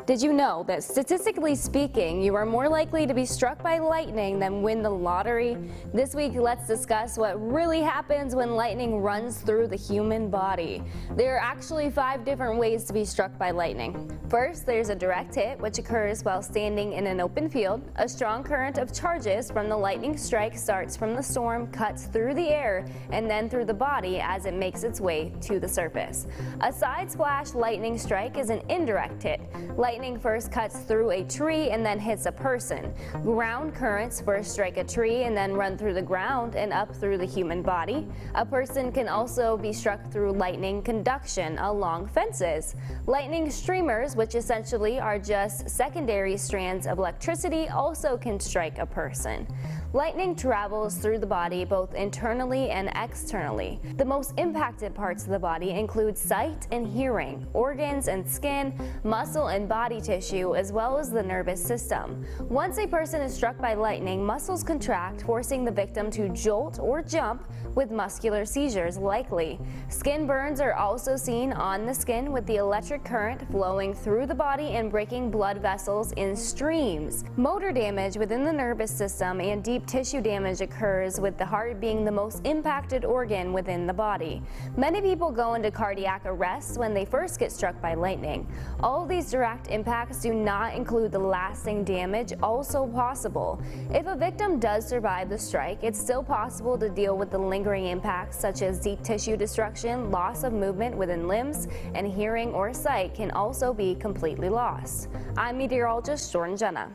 Did you know that statistically speaking, you are more likely to be struck by lightning than win the lottery? This week, let's discuss what really happens when lightning runs through the human body. There are actually 5 different ways to be struck by lightning. First, there's a direct hit, which occurs while standing in an open field. A strong current of charges from the lightning strike starts from the storm, cuts through the air, and then through the body as it makes its way to the surface. A side splash lightning strike is an indirect hit. Lightning first cuts through a tree and then hits a person. Ground currents first strike a tree and then run through the ground and up through the human body. A person can also be struck through lightning conduction along fences. Lightning streamers, which essentially are just secondary strands of electricity, also can strike a person. Lightning travels through the body both internally and externally. The most impacted parts of the body include sight and hearing, organs and skin, muscle and body tissue, as well as the nervous system. Once a person is struck by lightning, muscles contract, forcing the victim to jolt or jump, with muscular seizures likely. Skin burns are also seen on the skin, with the electric current flowing through the body and breaking blood vessels in streams. Motor damage within the nervous system and deep tissue damage occurs, with the heart being the most impacted organ within the body. Many people go into cardiac arrest when they first get struck by lightning. All of these direct impacts do not include the lasting damage also possible. If a victim does survive the strike, it's still possible to deal with the lingering impacts such as deep tissue destruction, loss of movement within limbs, and hearing or sight can also be completely lost. I'm meteorologist Jordan Jenna.